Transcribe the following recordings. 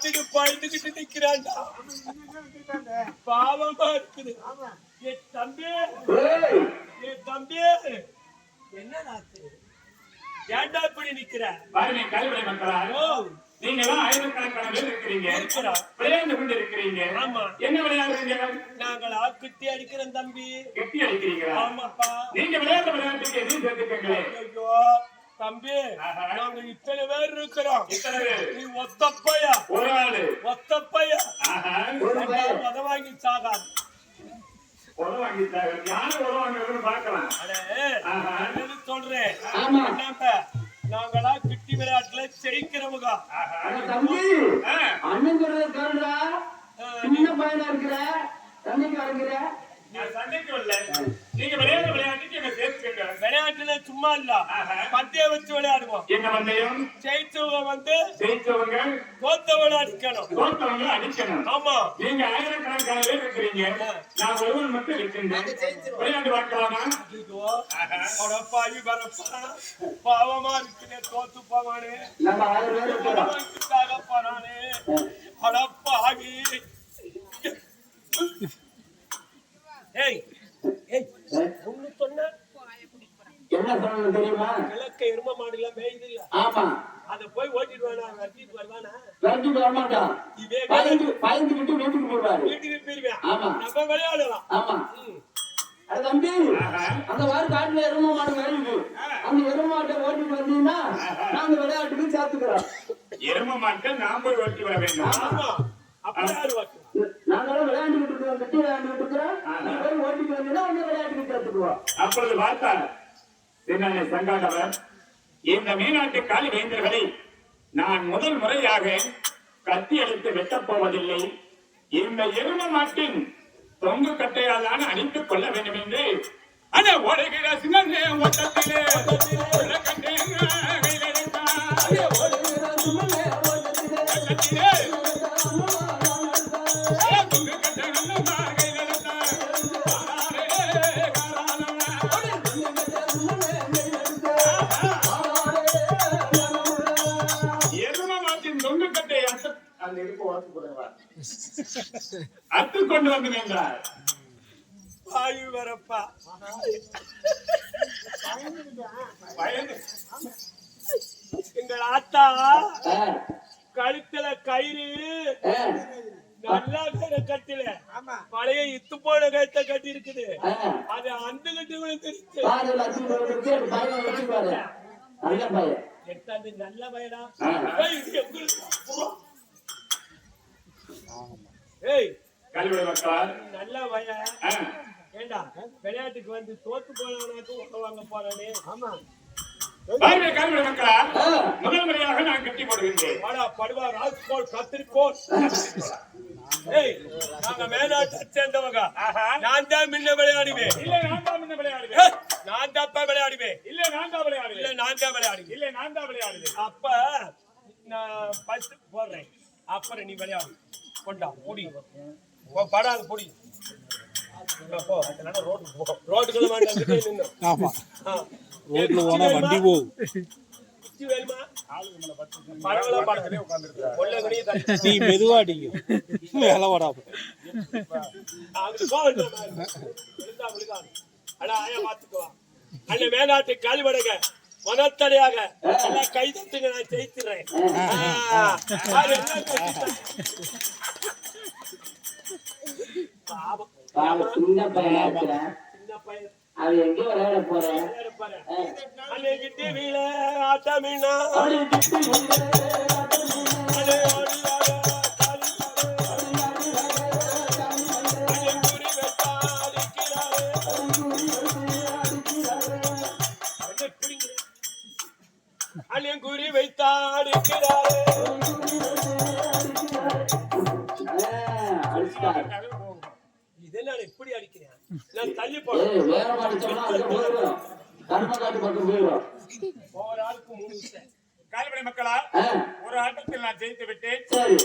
பார்த்துட்டு பயந்துகிட்டு நிக்கிறான்டா. பாவமா இருக்குது. என் தம்பி என்ன ஏன்டா இப்படி நிக்கிற? நீங்களாம் ஆயிரக்கணக்கான பேர் இருக்கிறீங்க, விளையாண்டு கொண்டு இருக்கிறீங்க. ஆமா, என்ன விளையாடுறீங்க? நாங்களா குட்டி அடிக்கிறோம் தம்பி. கட்டி அடிக்கிறீங்களா? ஆமாப்பா. நீங்க விளையாட்டு விளையாட்டுக்கு எதுவும் சேர்த்துக்கங்களே. ஐயோ தம்பி, நாங்க இத்தனை பேர் இருக்கிறோம். நீ ஒத்தப்பையா? ஒரு ஆளு ஒத்தப்பையா வாங்கி சாகாது. சொல்றேன், நாங்களா கிட்டி விளையாட்டுல ஜெயிக்கிறவங்க. அண்ணன் சின்ன பையனா இருக்கிற தண்ணிக்கு அரைக்கிற நீங்க விளையாட்டு விளையாட்டுக்கு எங்க சேர்த்துக்கங்க. விளையாட்டுல சும்மா இல்ல, பந்தயம் வச்சு விளையாடுவோம். என்ன பந்தயம்? ஜெயிச்சவங்க தோத்தவங்களை அடிக்கணும். தோத்தவங்களை அடிக்கணும். ஆமா, நீங்க ஆயிரக்கணக்கான பேர் இருக்கிறீங்க, நான் ஒருவன் மட்டும் இருக்கின்றேன். விளையாட்டு பார்க்கலாமா? பாவமா இருக்குன்னு தோத்து போவானே, போறானே அடப்பாகி. என்ன சொன்ன தெரியுமா? கிழக்க எரும மாடுல மேயுது இல்ல, அத போய் ஓட்டிட்டு வருவானா? வரமாட்டான், பயந்துகிட்டு வீட்டுக்கு போயிடுவாரு. வீட்டுக்கு போயிருவேன். நம்ம விளையாடலாம். அது தம்பி, அந்த மாதிரி காட்டுல எரும மாடு மேயுது, அந்த எரும மாட்டை ஓட்டிட்டு வந்தீங்கன்னா நாங்க விளையாட்டுக்கு சேர்த்துக்கிறோம். எரும மாட்டை நாம போய் ஓட்டி வர வேண்டும். ஆமா, நாங்களும் விளையாண்டுகிட்டு இருக்கிறோம், கட்டி விளையாண்டுகிட்டு இருக்கிறோம். நீ போய் ஓட்டிட்டு வந்தீங்கன்னா உங்க விளையாட்டுக்கு சேர்த்துக்குவோம். அப்பொழுது பார்த்தார் சின்ன சங்காதவர், இந்த மீனாட்டு காலி வேந்தர்களை நான் முதல் முறையாக கத்தி எடுத்து வெட்டப் போவதில்லை. இந்த எரும மாட்டின் தொங்கு கட்டையால் அணித்துக் கொள்ள வேண்டும் என்று அந்த ஓடுகிற சின்னே ஓட்டத்திலே அத்து கொண்டு வந்து நின்றார். வாயு வரப்பா, எங்கள் ஆத்தா கழுத்துல கயிறு நல்லா கட்டில பழைய இத்து போன கழுத்தை கட்டி இருக்குது. அது அந்த கட்டி விழுந்துருச்சு. நல்ல பயடா. நல்ல பையன். ஏண்டா விளையாட்டுக்கு வந்து தோத்து போனவனாக்கு உள்ள வாங்க போறானே. ஆமா, முதல் முறையாக நான் கட்டி போடுகின்றேன். படுவா ராஜ்கோட் கத்திரிக்கோட். நாங்க மேலாட்டை சேர்ந்தவங்க. நான் தான் முன்ன விளையாடுவேன். இல்ல நான் தான் முன்ன விளையாடுவேன். நான் தப்பா விளையாடுவேன். இல்ல நான் தான் விளையாடுவேன். இல்ல நான் தான் விளையாடுவேன். இல்ல நான் தான் விளையாடுவேன். அப்ப நான் ஃபர்ஸ்ட் போடுறேன், அப்புறம் நீ விளையாடு. கொண்டா பொடி படாது பொடி. ரோட்டுக்குள்ள வண்டி போகும். நீ மெதுவாடிங்க, வேலை வராம. அந்த மேலாட்டு காலிபடுங்க, மனத்தடையாக எல்லாம் கை தட்டுங்க, நான் ஜெயித்துறேன். சின்ன பையன் அது எங்க விளையாட போறேன். குறி வைத்தாடுக்கிறாரே. இதெல்லாம் இப்படி அடிக்கிறேன், நான் தள்ளி போறேன். ஒவ்வொரு ஆளுக்கு 3 கால்படை மக்களா, ஒரு ஆட்டத்தில் நான் ஜெயித்து விட்டேன்.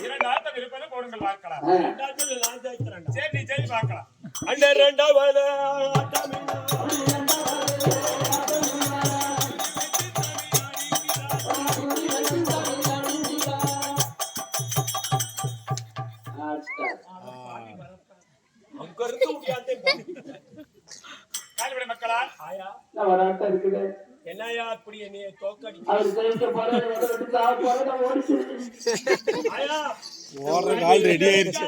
2 ஆட்டம் இருப்பது போடுங்கள் பார்க்கலாம். 2 ஆட்டத்தில் நான் ஜெயிக்கிறேன். சரி, நீ ஜெயிச்சு பார்க்கலாம். அந்த 2வது ஆட்டம் இருக்குது என்னையா அப்படி என்னைய தோக்கடி அவர் ஜெயிக்க போறாரு விட்டு சாக போறாரு ஓடிச்சு ஆயா ஓடுற கால் ரெடி ஆயிருச்சு.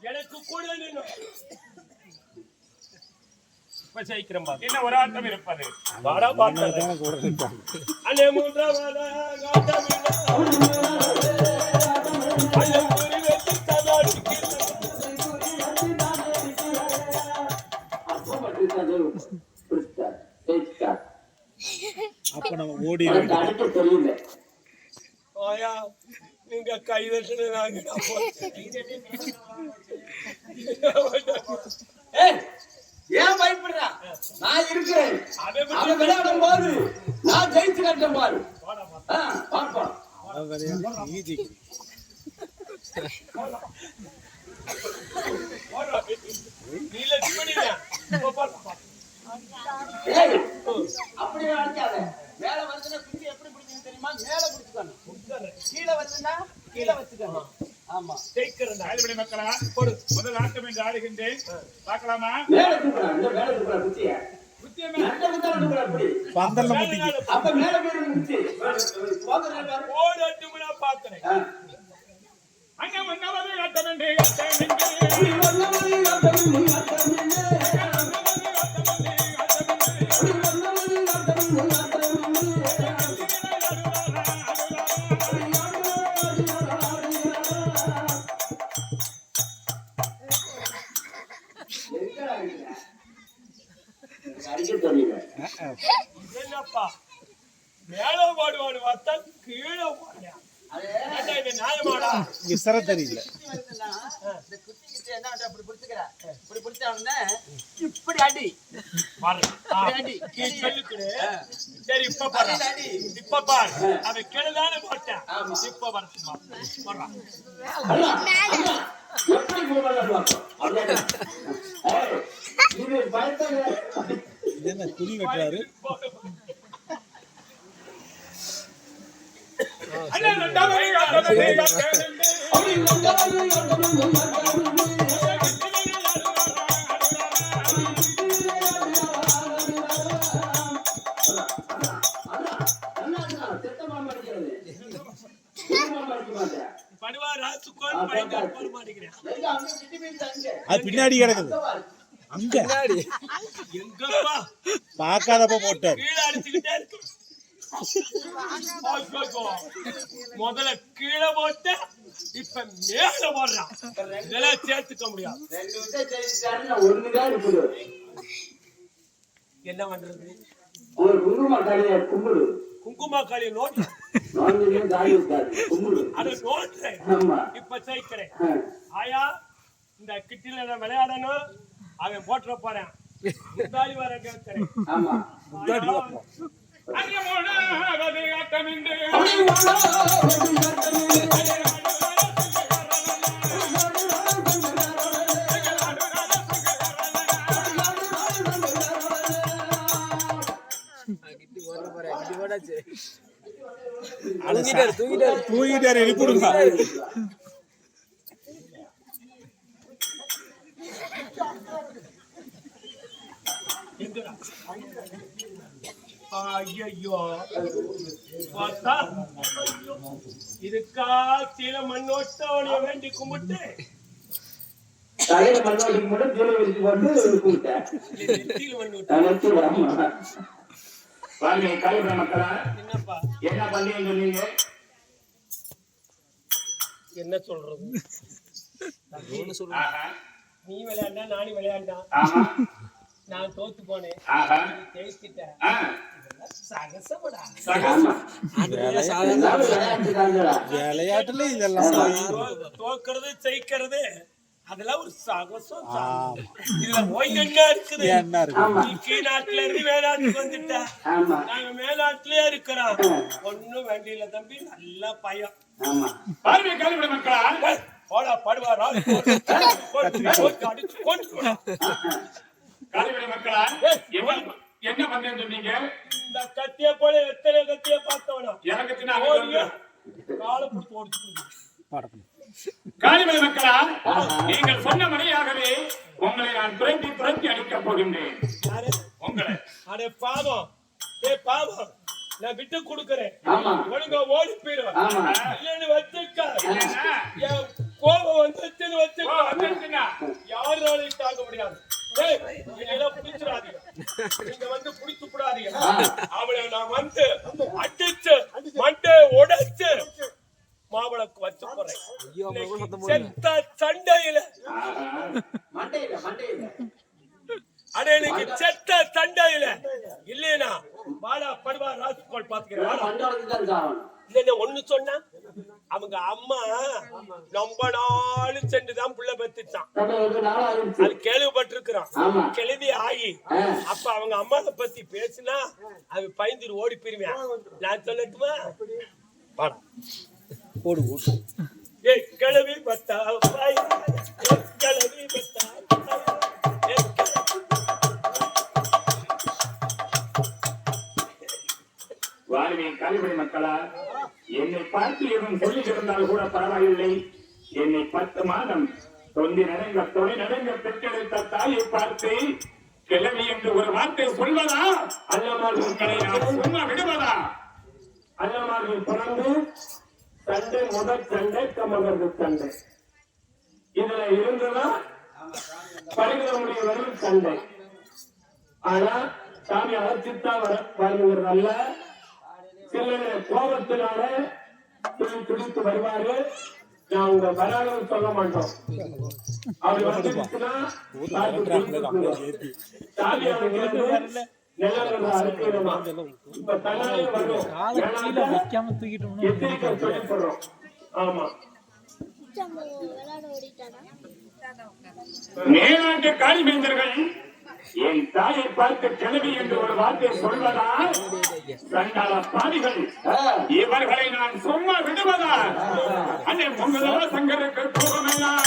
எனக்கு கூட நின்னு இப்ப ஜெயிக்கிறேன் பாரு. என்ன ஒரு ஆட்டம் இருப்பது வாடா பாத்தேன் அதான் கூட நிற்பாங்க. அலே மூன்றாவதா காட்டமில்லை அலே குறி வெட்டி தலாடிக்கு அப்போ மட்டும் ஜெயிச்சிட்டார் அப்ப நம்ம ஓடி எனக்கு அடிக்க தெரியல ஆயா நீங்க கை தட்டுன நாங்க ஏன் பயப்படுறா நான் இருக்கிறேன் அவன் விளையாடும் போது நான் ஜெயிச்சு கட்டேன் பாரு பார்ப்போம் அவன் விளையாடுறான், நீ ஜெயிக்கணும். நீ லட்சுமணியா ஏய், அப்படி நினைக்காத மேல வந்துன்னா குச்சி எப்படி பிடிக்கணும் தெரியுமா மேல பிடிச்சுக்கணும் கீழே வந்துன்னா கீழே வச்சுக்கணும் ஆமா ஜெயிக்கிறேன் காலிபடி மக்களா முதல் ஆட்டம் என்று ஆடுகின்றேன் பார்க்கலாமா மேல தூக்குறா இந்த மேல தூக்குறா குச்சிய நல்ல விதமா தூக்குறா அப்படி பந்தல்ல முட்டிக்கு. அப்ப மேல போய் குச்சி போதுறேன் பாரு ஓடட்டும்னா பாக்குறேன் அங்க வந்தவது ஆட்டம் என்று நீ வந்தவனே ஆட்டம் நீ ஆட்டம் நீ என்னப்பா மேல ஓடுவாடு பார்த்தா கீழே ஓடுறியா இது நியாயமாடா விசர தெரியல. இப்படி அடி சொல்லுக்குடு சரி இப்ப பாரு இப்ப பாரு அவன் கீழதானே போட்டேன் இப்ப வரட்டுமா போடுறான் எப்படி இது பயத்தங்க இது என்ன துணி வெட்டுறாரு? அது பின்னாடி கிடக்குது. அங்க எங்கப்பா பார்க்காதப்ப போட்டாரு. கீழே அடிச்சுக்கிட்டே இருக்கு முதல்ல கீழே போட்ட இப்ப மேல போடுறான் இதெல்லாம் சேர்த்துக்க முடியாது என்ன பண்றது ஒரு குங்கும காளிய கும்பிடு குங்குமா காளி நோட்டு அதை நோட்டுறேன் இப்ப சேர்க்கிறேன் ஆயா இந்த கிட்டில நான் விளையாடணும் அவன் போட்டுற போறேன் முத்தாடி வர கேட்கிறேன் தூக்கிட்டாரு எழுப்பிடுங்க. ஐயோ பார்த்தா இதுக்கா சில மண்ணோட்டவனைய வேண்டி கும்பிட்டு தலையில மண்ணோட்டி மட்டும் ஜீல வச்சு வந்து கும்பிட்டேன் நெத்தியில மண்ணு விட்டு மக்களா என்னப்பா என்ன பண்ணி சொன்னீங்க என்ன சொல்றது நீ விளையாண்டா நானும் விளையாண்டான் நான் தோத்து போனேன் ஜெயிச்சிட்டேன் விளையாட்டுல இதெல்லாம் தோக்கிறது ஜெயிக்கிறது அதெல்லாம் ஒரு சாகசம் இதுல ஓய்கண்ணா இருக்குது நீ கீழ்நாட்டுல இருந்து மேலாட்டுக்கு வந்துட்ட நாங்க மேலாட்டுலயே இருக்கிறோம் ஒண்ணும் வேண்டியில தம்பி நல்ல பயம் மக்களா போடா படுவாரா அடிச்சு கொண்டு மக்களா என்ன பண்றேன்னு சொன்னீங்க இந்த கத்திய போல எத்தனை கத்திய பார்த்தவனா எனக்கு காலை பிடிச்சி ஓடிச்சு காளிமலை மக்களா நீங்கள் சொன்ன மணியாகவே உங்களை நான் துரத்தி அடிக்கப் போகின்றேன் உங்களை அடே பாவம் ஏய் பாவம் நான் விட்டு கொடுக்கறேன் ஆமா ஒழுங்கா ஓடி போயிடும் ஆமா இல்லன்னு வச்சுக்க என் கோபம் வந்துச்சுன்னு வச்சுக்க யாராலையும் தாங்க முடியாது ஏய் இதெல்லாம் பிடிச்சிடாதீங்க நீங்க வந்து பிடிச்சு கூடாதீங்க அவளை நான் வந்து அடிச்சு மண்டை உடைச்சு மாவளக்கு வச்சு போறேன் செத்த சண்டையில மண்டையில அடே இன்னைக்கு செத்த சண்டையில இல்லையா பாலா படுவா ராஜ்கோல் பாத்துக்கிறேன் மண்டோளுக்கு தான் சாவணும் இல்ல ஒண்ணு சொன்னா அவங்க அம்மா ரொம்ப நாள் சென்றுதான் புள்ள பெத்துச்சான் அது கேள்விப்பட்டிருக்கிறான் கேள்வி ஆகி அப்ப அவங்க அம்மாவை பத்தி பேசினா அது பயந்துரு ஓடி போயிருவேன் நான் சொல்லட்டுமா பாடா போடு ஏய் கிளவி பத்தா கிளவி பத்தா வாழ்வின் கல்வி மக்களா என்னை பார்த்து எதுவும் சொல்லியிருந்தால் கூட பரவாயில்லை. என்னை 10 மாதம் தொந்தி நடங்க பெற்றெடுத்த தாயை பார்த்து கிழவி என்று ஒரு வார்த்தை சொல்வதா அல்லமால் உங்களை நான் சும்மா விடுவதா? அல்லமார்கள் பிறந்து சண்டை முதல் சண்டை கமகர்ந்து சண்டை இதுல இருந்துதான் படுகிற முடிய வரும் சண்டை. ஆனா சாமி அழைச்சித்தா வருங்கிறதல்ல. சில கோபத்தினால துடித்து வருவாரு. நான் உங்க வராதுன்னு சொல்ல மாட்டோம். அப்படி வந்துச்சுன்னா சாமி அவங்களுக்கு நிலங்களை அறுக்கிறோமா இப்ப தன்னாலே வரும். சொல்லிப்படுறோம். ஆமா மேலாண்டு காளிவேந்தர்கள் என் தாயை பார்த்து கிளவி என்று ஒரு வார்த்தை சொல்வதா? சண்டாள பாதிகள் இவர்களை நான் சும்மா விடுவதா? அன்னை பொங்கலோ சங்கருக்கு கோபமெல்லாம்